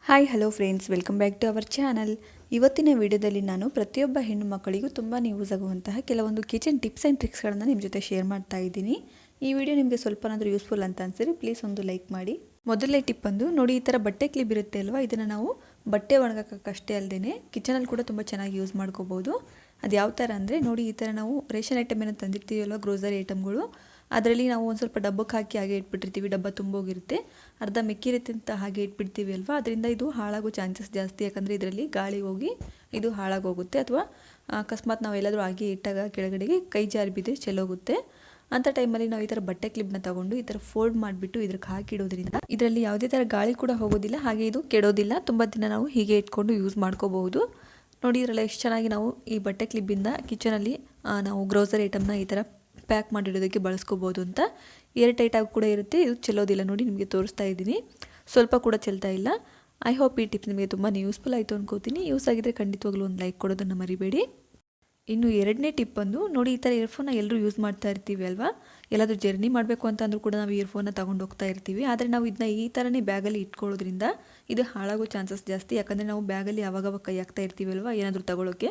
Hi hello friends, welcome back to our channel. ಇವತ್ತಿನ ವಿಡಿಯೋದಲ್ಲಿ ನಾನು ಪ್ರತಿಯೊಬ್ಬ ಹೆಣ್ಣು ಮಕ್ಕಳಿಗೂ ತುಂಬಾ ಯೂಸ್ ಆಗುವಂತಹ ಕೆಲವೊಂದು ಕಿಚನ್ ಟಿಪ್ಸ್ ಆ್ಯಂಡ್ ಟ್ರಿಕ್ಸ್ಗಳನ್ನು ನಿಮ್ಮ ಜೊತೆ ಶೇರ್ ಮಾಡ್ತಾ ಇದ್ದೀನಿ. ಈ ವಿಡಿಯೋ ನಿಮಗೆ ಸ್ವಲ್ಪನಾದರೂ ಯೂಸ್ಫುಲ್ ಅಂತ ಅನಿಸಿದ್ರೆ ಪ್ಲೀಸ್ ಒಂದು ಲೈಕ್ ಮಾಡಿ. ಮೊದಲನೇ ಟಿಪ್ ಬಂದು ನೋಡಿ, ಈ ಥರ ಬಟ್ಟೆ ಕ್ಲಿಪ್ ಇರುತ್ತೆ ಅಲ್ವಾ, ಇದನ್ನು ನಾವು ಬಟ್ಟೆ ಒಣಗಕ್ಕಷ್ಟೇ ಅಲ್ಲದೆ ಕಿಚನಲ್ಲಿ ಕೂಡ ತುಂಬ ಚೆನ್ನಾಗಿ ಯೂಸ್ ಮಾಡ್ಕೋಬೋದು. ಅದು ಯಾವ ಥರ ಅಂದರೆ ನೋಡಿ, ಈ ಥರ ನಾವು ರೇಷನ್ ಐಟಮ್ ಏನೋ ತಂದಿರ್ತೀವಲ್ವ, ಗ್ರೋಸರಿ ಐಟಮ್ಗಳು, ಅದರಲ್ಲಿ ನಾವು ಒಂದು ಸ್ವಲ್ಪ ಡಬ್ಬಕ್ಕೆ ಹಾಕಿ ಹಾಗೆ ಇಟ್ಬಿಟ್ಟಿರ್ತೀವಿ. ಡಬ್ಬ ತುಂಬೋಗಿರುತ್ತೆ, ಅರ್ಧ ಮಿಕ್ಕಿರುತ್ತೆ ಅಂತ ಹಾಗೆ ಇಟ್ಬಿಡ್ತೀವಿ ಅಲ್ವಾ, ಅದರಿಂದ ಇದು ಹಾಳಾಗೋ ಚಾನ್ಸಸ್ ಜಾಸ್ತಿ. ಯಾಕಂದರೆ ಇದರಲ್ಲಿ ಗಾಳಿ ಹೋಗಿ ಇದು ಹಾಳಾಗೋಗುತ್ತೆ, ಅಥವಾ ಅಕಸ್ಮಾತ್ ನಾವು ಎಲ್ಲಾದರೂ ಹಾಗೆ ಇಟ್ಟಾಗ ಕೆಳಗಡೆಗೆ ಕೈ ಜಾರಿ ಬಿದ್ದರೆ ಚೆಲ್ಲೋಗುತ್ತೆ. ಅಂಥ ಟೈಮಲ್ಲಿ ನಾವು ಈ ಥರ ಬಟ್ಟೆ ಕ್ಲಿಪ್ನ ತಗೊಂಡು ಈ ಥರ ಫೋಲ್ಡ್ ಮಾಡಿಬಿಟ್ಟು ಇದಕ್ಕೆ ಹಾಕಿಡೋದ್ರಿಂದ ಇದರಲ್ಲಿ ಯಾವುದೇ ಥರ ಗಾಳಿ ಕೂಡ ಹೋಗೋದಿಲ್ಲ, ಹಾಗೆ ಇದು ಕೆಡೋದಿಲ್ಲ. ತುಂಬ ದಿನ ನಾವು ಹೀಗೆ ಇಟ್ಕೊಂಡು ಯೂಸ್ ಮಾಡ್ಕೋಬಹುದು. ನೋಡಿ, ಇದರಲ್ಲಿ ಎಷ್ಟು ಚೆನ್ನಾಗಿ ನಾವು ಈ ಬಟ್ಟೆ ಕ್ಲಿಪ್ಪಿಂದ ಕಿಚನಲ್ಲಿ ನಾವು ಗ್ರೋಸರಿ ಐಟಮ್ನ ಈ ಥರ ಪ್ಯಾಕ್ ಮಾಡಿಡೋದಕ್ಕೆ ಬಳಸ್ಕೋಬೋದು ಅಂತ. ಏರ್ ಟೈಟಾಗಿ ಕೂಡ ಇರುತ್ತೆ, ಇದು ಚೆಲ್ಲೋದಿಲ್ಲ. ನೋಡಿ, ನಿಮಗೆ ತೋರಿಸ್ತಾ ಇದ್ದೀನಿ, ಸ್ವಲ್ಪ ಕೂಡ ಚೆಲ್ತಾ ಇಲ್ಲ. ಐ ಹೋಪ್ ಈ ಟಿಪ್ಸ್ ನಿಮಗೆ ತುಂಬಾ ಯೂಸ್ಫುಲ್ ಆಯಿತು ಅನ್ಕೋತೀನಿ. ಯೂಸ್ ಆಗಿದ್ರೆ ಖಂಡಿತವಾಗ್ಲೂ ಒಂದು ಲೈಕ್ ಕೊಡೋದನ್ನು ಮರಿಬೇಡಿ. ಇನ್ನು ಎರಡನೇ ಟಿಪ್ ಬಂದು ನೋಡಿ, ಈ ಥರ ಇಯರ್ಫೋನ್ನ ಎಲ್ಲರೂ ಯೂಸ್ ಮಾಡ್ತಾ ಇರ್ತೀವಿ ಅಲ್ವಾ, ಎಲ್ಲಾದರೂ ಜರ್ನಿ ಮಾಡಬೇಕು ಅಂತ ಅಂದರೂ ಕೂಡ ನಾವು ಇಯರ್ಫೋನ್ನ ತೊಗೊಂಡು ಹೋಗ್ತಾ ಇರ್ತೀವಿ. ಆದರೆ ನಾವು ಇದನ್ನ ಈ ಥರನೇ ಬ್ಯಾಗಲ್ಲಿ ಇಟ್ಕೊಳ್ಳೋದ್ರಿಂದ ಇದು ಹಾಳಾಗೋ ಚಾನ್ಸಸ್ ಜಾಸ್ತಿ. ಯಾಕಂದರೆ ನಾವು ಬ್ಯಾಗಲ್ಲಿ ಯಾವಾಗವಾಗ ಕೈ ಹಾಕ್ತಾ ಇರ್ತೀವಿ ಅಲ್ವಾ ಏನಾದರೂ ತಗೊಳ್ಳೋಕ್ಕೆ,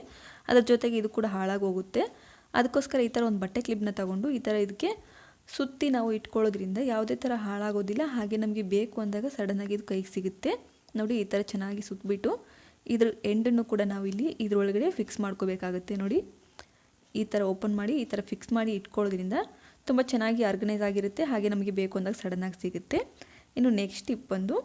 ಅದ್ರ ಜೊತೆಗೆ ಇದು ಕೂಡ ಹಾಳಾಗೋಗುತ್ತೆ. ಅದಕ್ಕೋಸ್ಕರ ಈ ಥರ ಒಂದು ಬಟ್ಟೆ ಕ್ಲಿಪ್ನ ತೊಗೊಂಡು ಈ ಥರ ಇದಕ್ಕೆ ಸುತ್ತಿ ನಾವು ಇಟ್ಕೊಳ್ಳೋದ್ರಿಂದ ಯಾವುದೇ ಥರ ಹಾಳಾಗೋದಿಲ್ಲ. ಹಾಗೆ ನಮಗೆ ಬೇಕು ಅಂದಾಗ ಸಡನ್ನಾಗಿ ಇದು ಕೈಗೆ ಸಿಗುತ್ತೆ. ನೋಡಿ, ಈ ಥರ ಚೆನ್ನಾಗಿ ಸುತ್ತಬಿಟ್ಟು ಇದ್ರ ಎಂಡನ್ನು ಕೂಡ ನಾವು ಇಲ್ಲಿ ಇದರೊಳಗಡೆ ಫಿಕ್ಸ್ ಮಾಡ್ಕೋಬೇಕಾಗುತ್ತೆ. ನೋಡಿ, ಈ ಥರ ಓಪನ್ ಮಾಡಿ ಈ ಥರ ಫಿಕ್ಸ್ ಮಾಡಿ ಇಟ್ಕೊಳ್ಳೋದ್ರಿಂದ ತುಂಬ ಚೆನ್ನಾಗಿ ಆರ್ಗನೈಸ್ ಆಗಿರುತ್ತೆ, ಹಾಗೆ ನಮಗೆ ಬೇಕು ಅಂದಾಗ ಸಡನ್ನಾಗಿ ಸಿಗುತ್ತೆ. ಇನ್ನು ನೆಕ್ಸ್ಟ್ ಟಿಪ್ ಬಂದು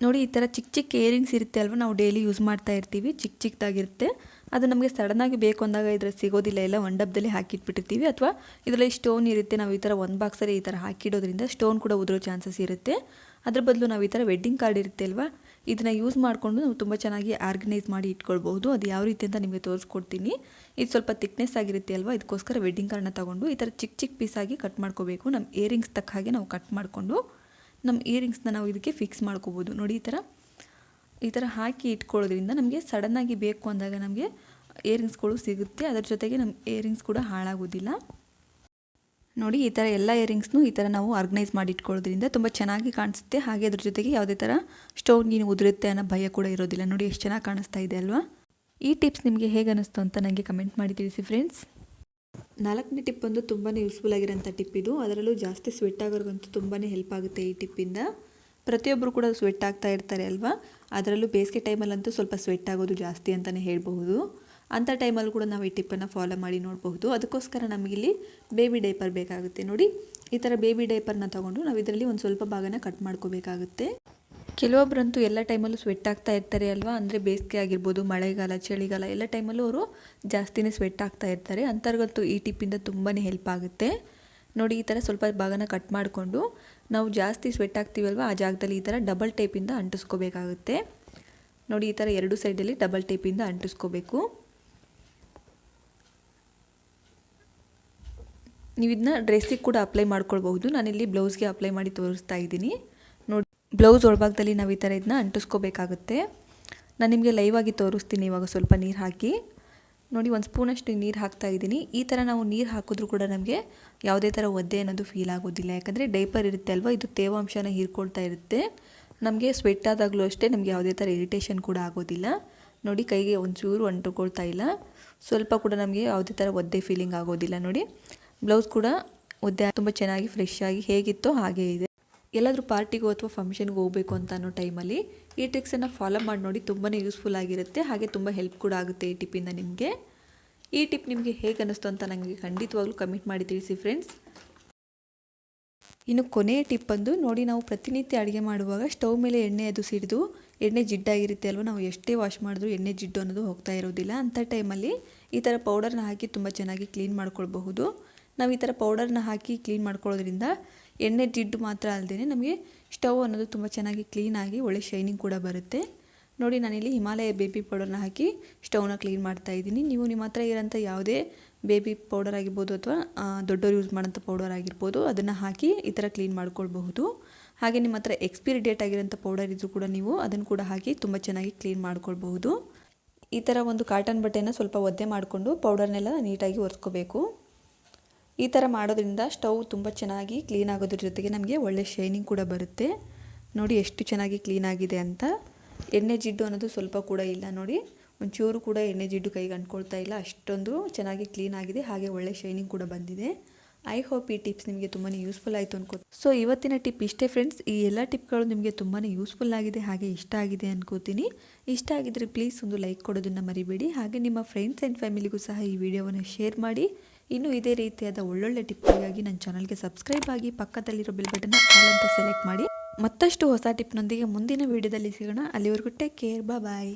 ನೋಡಿ, ಈ ಥರ ಚಿಕ್ಕ ಚಿಕ್ಕ ಇಯರಿಂಗ್ಸ್ ಇರುತ್ತೆ ಅಲ್ವಾ, ನಾವು ಡೈಲಿ ಯೂಸ್ ಮಾಡ್ತಾ ಇರ್ತೀವಿ, ಚಿಕ್ಕ ಚಿಕ್ಕದಾಗಿರುತ್ತೆ. ಅದು ನಮಗೆ ಸಡನ್ನಾಗಿ ಬೇಕು ಅಂದಾಗ ಇದ್ರಲ್ಲಿ ಸಿಗೋದಿಲ್ಲ, ಎಲ್ಲ ಒಂದು ಡಬ್ಬದಲ್ಲಿ ಹಾಕಿಟ್ಬಿಟ್ಟಿರ್ತೀವಿ. ಅಥವಾ ಇದರಲ್ಲಿ ಸ್ಟೋನ್ ಇರುತ್ತೆ, ನಾವು ಈ ಥರ ಒಂದು ಬಾಕ್ಸಲ್ಲಿ ಈ ಥರ ಹಾಕಿಡೋದ್ರಿಂದ ಸ್ಟೋನ್ ಕೂಡ ಉದುರೋ ಚಾನ್ಸಸ್ ಇರುತ್ತೆ. ಅದ್ರ ಬದಲು ನಾವು ಈ ಥರ ವೆಡ್ಡಿಂಗ್ ಕಾರ್ಡ್ ಇರುತ್ತೆ ಅಲ್ವಾ, ಇದನ್ನು ಯೂಸ್ ಮಾಡಿಕೊಂಡು ನಾವು ತುಂಬ ಚೆನ್ನಾಗಿ ಆರ್ಗನೈಸ್ ಮಾಡಿ ಇಟ್ಕೊಳ್ಬಹುದು. ಅದು ಯಾವ ರೀತಿ ಅಂತ ನಿಮಗೆ ತೋರಿಸ್ಕೊಡ್ತೀನಿ. ಇದು ಸ್ವಲ್ಪ ಥಿಕ್ನೆಸ್ ಆಗಿರುತ್ತೆ ಅಲ್ವಾ, ಇದಕ್ಕೋಸ್ಕರ ವೆಡ್ಡಿಂಗ್ ಕಾರ್ಡ್ನ ತೊಗೊಂಡು ಈ ಥರ ಚಿಕ್ಕ ಚಿಕ್ಕ ಪೀಸಾಗಿ ಕಟ್ ಮಾಡ್ಕೋಬೇಕು. ನಮ್ಮ ಇಯರಿಂಗ್ಸ್ ತಕ್ಕ ಹಾಗೆ ನಾವು ಕಟ್ ಮಾಡಿಕೊಂಡು ನಮ್ಮ ಇಯರಿಂಗ್ಸ್ನ ನಾವು ಇದಕ್ಕೆ ಫಿಕ್ಸ್ ಮಾಡ್ಕೋಬೋದು. ನೋಡಿ, ಈ ಥರ ಹಾಕಿ ಇಟ್ಕೊಳ್ಳೋದ್ರಿಂದ ನಮಗೆ ಸಡನ್ನಾಗಿ ಬೇಕು ಅಂದಾಗ ನಮಗೆ ಇಯರಿಂಗ್ಸ್ಗಳು ಸಿಗುತ್ತೆ. ಅದರ ಜೊತೆಗೆ ನಮ್ಮ ಇಯರಿಂಗ್ಸ್ ಕೂಡ ಹಾಳಾಗೋದಿಲ್ಲ. ನೋಡಿ, ಈ ಥರ ಎಲ್ಲ ಇಯರಿಂಗ್ಸ್ನು ಈ ಥರ ನಾವು ಆರ್ಗನೈಸ್ ಮಾಡಿ ಇಟ್ಕೊಳ್ಳೋದ್ರಿಂದ ತುಂಬ ಚೆನ್ನಾಗಿ ಕಾಣಿಸುತ್ತೆ. ಹಾಗೆ ಅದ್ರ ಜೊತೆಗೆ ಯಾವುದೇ ಥರ ಸ್ಟೋನ್ ಗೀನು ಉದುರುತ್ತೆ ಅನ್ನೋ ಭಯ ಕೂಡ ಇರೋದಿಲ್ಲ. ನೋಡಿ, ಎಷ್ಟು ಚೆನ್ನಾಗಿ ಕಾಣಿಸ್ತಾ ಇದೆ ಅಲ್ವಾ. ಈ ಟಿಪ್ಸ್ ನಿಮಗೆ ಹೇಗೆ ಅನ್ನಿಸ್ತು ಅಂತ ನನಗೆ ಕಮೆಂಟ್ ಮಾಡಿ ತಿಳಿಸಿ ಫ್ರೆಂಡ್ಸ್. ನಾಲ್ಕನೇ ಟಿಪ್ ಬಂದು ತುಂಬಾ ಯೂಸ್ಫುಲ್ ಆಗಿರೋಂಥ ಟಿಪ್ ಇದು. ಅದರಲ್ಲೂ ಜಾಸ್ತಿ ಸ್ವೆಟ್ ಆಗೋರ್ಗಂತೂ ತುಂಬಾ ಹೆಲ್ಪ್ ಆಗುತ್ತೆ ಈ ಟಿಪ್ಪಿಂದ. ಪ್ರತಿಯೊಬ್ಬರು ಕೂಡ ಸ್ವೆಟ್ ಆಗ್ತಾ ಇರ್ತಾರೆ ಅಲ್ವಾ, ಅದರಲ್ಲೂ ಬೇಸಿಗೆ ಟೈಮಲ್ಲಂತೂ ಸ್ವಲ್ಪ ಸ್ವೆಟ್ ಆಗೋದು ಜಾಸ್ತಿ ಅಂತಲೇ ಹೇಳ್ಬಹುದು. ಅಂಥ ಟೈಮಲ್ಲೂ ಕೂಡ ನಾವು ಈ ಟಿಪ್ಪನ್ನು ಫಾಲೋ ಮಾಡಿ ನೋಡಬಹುದು. ಅದಕ್ಕೋಸ್ಕರ ನಮಗಿಲ್ಲಿ ಬೇಬಿ ಡೈಪರ್ ಬೇಕಾಗುತ್ತೆ. ನೋಡಿ, ಈ ಥರ ಬೇಬಿ ಡೈಪರ್ನ ತೊಗೊಂಡು ನಾವು ಇದರಲ್ಲಿ ಒಂದು ಸ್ವಲ್ಪ ಭಾಗನ ಕಟ್ ಮಾಡ್ಕೋಬೇಕಾಗುತ್ತೆ. ಕೆಲವೊಬ್ಬರಂತೂ ಎಲ್ಲ ಟೈಮಲ್ಲೂ ಸ್ವೆಟ್ ಆಗ್ತಾ ಇರ್ತಾರೆ ಅಲ್ವಾ, ಅಂದರೆ ಬೇಸಿಗೆ ಆಗಿರ್ಬೋದು, ಮಳೆಗಾಲ, ಚಳಿಗಾಲ ಎಲ್ಲ ಟೈಮಲ್ಲೂ ಅವರು ಜಾಸ್ತಿನೇ ಸ್ವೆಟ್ ಆಗ್ತಾ ಇರ್ತಾರೆ. ಅಂಥವ್ರಿಗಂತೂ ಈ ಟಿಪ್ಪಿಂದ ತುಂಬಾ ಹೆಲ್ಪ್ ಆಗುತ್ತೆ. ನೋಡಿ, ಈ ಥರ ಸ್ವಲ್ಪ ಭಾಗನ ಕಟ್ ಮಾಡಿಕೊಂಡು ನಾವು ಜಾಸ್ತಿ ಸ್ವೆಟ್ ಆಗ್ತೀವಲ್ವ ಆ ಜಾಗದಲ್ಲಿ ಈ ಥರ ಡಬಲ್ ಟೇಪಿಂದ ಅಂಟಿಸ್ಕೋಬೇಕಾಗುತ್ತೆ. ನೋಡಿ, ಈ ಥರ ಎರಡು ಸೈಡಲ್ಲಿ ಡಬಲ್ ಟೇಪಿಂದ ಅಂಟಿಸ್ಕೋಬೇಕು. ನೀವು ಇದನ್ನ ಡ್ರೆಸ್ಸಿಗೆ ಕೂಡ ಅಪ್ಲೈ ಮಾಡ್ಕೊಳ್ಬಹುದು. ನಾನಿಲ್ಲಿ ಬ್ಲೌಸ್ಗೆ ಅಪ್ಲೈ ಮಾಡಿ ತೋರಿಸ್ತಾ ಇದ್ದೀನಿ. ನೋಡಿ, ಬ್ಲೌಸ್ ಒಳಭಾಗದಲ್ಲಿ ನಾವು ಈ ಥರ ಇದನ್ನ ಅಂಟಿಸ್ಕೋಬೇಕಾಗುತ್ತೆ. ನಾನು ನಿಮಗೆ ಲೈವ್ ಆಗಿ ತೋರಿಸ್ತೀನಿ. ಇವಾಗ ಸ್ವಲ್ಪ ನೀರು ಹಾಕಿ ನೋಡಿ, ಒಂದು ಸ್ಪೂನಷ್ಟು ನೀರು ಹಾಕ್ತಾ ಇದ್ದೀನಿ. ಈ ಥರ ನಾವು ನೀರು ಹಾಕಿದ್ರೂ ಕೂಡ ನಮಗೆ ಯಾವುದೇ ಥರ ಒದ್ದೆ ಅನ್ನೋದು ಫೀಲ್ ಆಗೋದಿಲ್ಲ. ಯಾಕಂದರೆ ಡೈಪರ್ ಇರುತ್ತೆ ಅಲ್ವಾ, ಇದು ತೇವಾಂಶನ ಹೀರ್ಕೊಳ್ತಾ ಇರುತ್ತೆ. ನಮಗೆ ಸ್ವೆಟ್ ಆದಾಗಲೂ ಅಷ್ಟೇ ನಮಗೆ ಯಾವುದೇ ಥರ ಇರಿಟೇಷನ್ ಕೂಡ ಆಗೋದಿಲ್ಲ. ನೋಡಿ, ಕೈಗೆ ಒಂಚೂರು ಅಂಟುಕೊಳ್ತಾ ಇಲ್ಲ, ಸ್ವಲ್ಪ ಕೂಡ ನಮಗೆ ಯಾವುದೇ ಥರ ಒದ್ದೆ ಫೀಲಿಂಗ್ ಆಗೋದಿಲ್ಲ. ನೋಡಿ, ಬ್ಲೌಸ್ ಕೂಡ ಒದ್ದೆ ತುಂಬ ಚೆನ್ನಾಗಿ ಫ್ರೆಶ್ ಆಗಿ ಹೇಗಿತ್ತೋ ಹಾಗೇ ಇದೆ. ಎಲ್ಲಾದರೂ ಪಾರ್ಟಿಗೂ ಅಥವಾ ಫಂಕ್ಷನ್ಗೆ ಹೋಗಬೇಕು ಅಂತ ಅನ್ನೋ ಟೈಮಲ್ಲಿ ಈ ಟ್ರಿಕ್ಸನ್ನು ಫಾಲೋ ಮಾಡಿ ನೋಡಿ, ತುಂಬಾ ಯೂಸ್ಫುಲ್ ಆಗಿರುತ್ತೆ. ಹಾಗೆ ತುಂಬ ಹೆಲ್ಪ್ ಕೂಡ ಆಗುತ್ತೆ ಈ ಟಿಪ್ಪಿಂದ ನಿಮಗೆ. ಈ ಟಿಪ್ ನಿಮಗೆ ಹೇಗೆ ಅನ್ನಿಸ್ತು ಅಂತ ನನಗೆ ಖಂಡಿತವಾಗ್ಲೂ ಕಮೆಂಟ್ ಮಾಡಿ ತಿಳಿಸಿ ಫ್ರೆಂಡ್ಸ್. ಇನ್ನು ಕೊನೆಯ ಟಿಪ್ ಬಂದು ನೋಡಿ, ನಾವು ಪ್ರತಿನಿತ್ಯ ಅಡುಗೆ ಮಾಡುವಾಗ ಸ್ಟವ್ ಮೇಲೆ ಎಣ್ಣೆ ಅದು ಸಿಡಿದು ಎಣ್ಣೆ ಜಿಡ್ಡಾಗಿರುತ್ತೆ ಅಲ್ವ, ನಾವು ಎಷ್ಟೇ ವಾಶ್ ಮಾಡಿದ್ರೂ ಎಣ್ಣೆ ಜಿಡ್ಡು ಅನ್ನೋದು ಹೋಗ್ತಾ ಇರೋದಿಲ್ಲ. ಅಂಥ ಟೈಮಲ್ಲಿ ಈ ಥರ ಪೌಡರ್ನ ಹಾಕಿ ತುಂಬ ಚೆನ್ನಾಗಿ ಕ್ಲೀನ್ ಮಾಡ್ಕೊಳ್ಬಹುದು. ನಾವು ಈ ಥರ ಪೌಡರ್ನ ಹಾಕಿ ಕ್ಲೀನ್ ಮಾಡ್ಕೊಳ್ಳೋದ್ರಿಂದ ಎಣ್ಣೆ ಜಿಡ್ಡು ಮಾತ್ರ ಅಲ್ಲದೆ ನಮಗೆ ಸ್ಟವ್ ಅನ್ನೋದು ತುಂಬ ಚೆನ್ನಾಗಿ ಕ್ಲೀನಾಗಿ ಒಳ್ಳೆ ಶೈನಿಂಗ್ ಕೂಡ ಬರುತ್ತೆ. ನೋಡಿ, ನಾನಿಲ್ಲಿ ಹಿಮಾಲಯ ಬೇಬಿ ಪೌಡರ್ನ ಹಾಕಿ ಸ್ಟವ್ನ ಕ್ಲೀನ್ ಮಾಡ್ತಾ ಇದ್ದೀನಿ. ನೀವು ನಿಮ್ಮ ಹತ್ರ ಇರೋಂಥ ಯಾವುದೇ ಬೇಬಿ ಪೌಡರ್ ಆಗಿರ್ಬೋದು ಅಥವಾ ದೊಡ್ಡವರು ಯೂಸ್ ಮಾಡೋಂಥ ಪೌಡರ್ ಆಗಿರ್ಬೋದು, ಅದನ್ನು ಹಾಕಿ ಈ ಥರ ಕ್ಲೀನ್ ಮಾಡ್ಕೊಳ್ಬಹುದು. ಹಾಗೆ ನಿಮ್ಮ ಹತ್ರ ಎಕ್ಸ್ಪೈರಿ ಡೇಟ್ ಆಗಿರೋಂಥ ಪೌಡರ್ ಇದ್ದರೂ ಕೂಡ ನೀವು ಅದನ್ನು ಕೂಡ ಹಾಕಿ ತುಂಬ ಚೆನ್ನಾಗಿ ಕ್ಲೀನ್ ಮಾಡ್ಕೊಳ್ಬಹುದು. ಈ ಥರ ಒಂದು ಕಾಟನ್ ಬಟ್ಟೆನ ಸ್ವಲ್ಪ ಒದ್ದೆ ಮಾಡಿಕೊಂಡು ಪೌಡರ್ನೆಲ್ಲ ನೀಟಾಗಿ ಒರೆಸ್ಕೋಬೇಕು. ಈ ಥರ ಮಾಡೋದ್ರಿಂದ ಸ್ಟವ್ ತುಂಬ ಚೆನ್ನಾಗಿ ಕ್ಲೀನ್ ಆಗೋದ್ರ ಜೊತೆಗೆ ನಮಗೆ ಒಳ್ಳೆ ಶೈನಿಂಗ್ ಕೂಡ ಬರುತ್ತೆ. ನೋಡಿ, ಎಷ್ಟು ಚೆನ್ನಾಗಿ ಕ್ಲೀನ್ ಆಗಿದೆ ಅಂತ. ಎಣ್ಣೆ ಜಿಡ್ಡು ಅನ್ನೋದು ಸ್ವಲ್ಪ ಕೂಡ ಇಲ್ಲ ನೋಡಿ, ಒಂಚೂರು ಕೂಡ ಎಣ್ಣೆ ಜಿಡ್ಡು ಕೈಗೆ ಅಂಟ್ಕೊಳ್ತಾ ಇಲ್ಲ, ಅಷ್ಟೊಂದು ಚೆನ್ನಾಗಿ ಕ್ಲೀನ್ ಆಗಿದೆ. ಹಾಗೆ ಒಳ್ಳೆ ಶೈನಿಂಗ್ ಕೂಡ ಬಂದಿದೆ. ಐ ಹೋಪ್ ಈ ಟಿಪ್ಸ್ ನಿಮಗೆ ತುಂಬಾ ಯೂಸ್ಫುಲ್ ಆಯಿತು ಅನ್ಕೋತೀನಿ. ಸೊ ಇವತ್ತಿನ ಟಿಪ್ ಇಷ್ಟೇ ಫ್ರೆಂಡ್ಸ್. ಈ ಎಲ್ಲ ಟಿಪ್ಗಳು ನಿಮಗೆ ತುಂಬಾ ಯೂಸ್ಫುಲ್ ಆಗಿದೆ, ಹಾಗೆ ಇಷ್ಟ ಆಗಿದೆ ಅನ್ಕೋತೀನಿ. ಇಷ್ಟ ಆಗಿದ್ರೆ ಪ್ಲೀಸ್ ಒಂದು ಲೈಕ್ ಕೊಡೋದನ್ನು ಮರಿಬೇಡಿ. ಹಾಗೆ ನಿಮ್ಮ ಫ್ರೆಂಡ್ಸ್ ಆ್ಯಂಡ್ ಫ್ಯಾಮಿಲಿಗೂ ಸಹ ಈ ವಿಡಿಯೋವನ್ನು ಶೇರ್ ಮಾಡಿ. ಇನ್ನು ಇದೇ ರೀತಿಯಾದ ಒಳ್ಳೊಳ್ಳೆ ಟಿಪ್ಗಳಿಗಾಗಿ ನನ್ನ ಚಾನಲ್ಗೆ ಸಬ್ಸ್ಕ್ರೈಬ್ ಆಗಿ, ಪಕ್ಕದಲ್ಲಿರೋ ಬೆಲ್ ಬಟನ್ನ ಆಲ್ ಅಂತ ಸೆಲೆಕ್ಟ್ ಮಾಡಿ. ಮತ್ತಷ್ಟು ಹೊಸ ಟಿಪ್ನೊಂದಿಗೆ ಮುಂದಿನ ವಿಡಿಯೋದಲ್ಲಿ ಸಿಗೋಣ. ಅಲ್ಲಿವರೆಗೂ ಟೇಕ್ ಕೇರ್, ಬಾಯ್.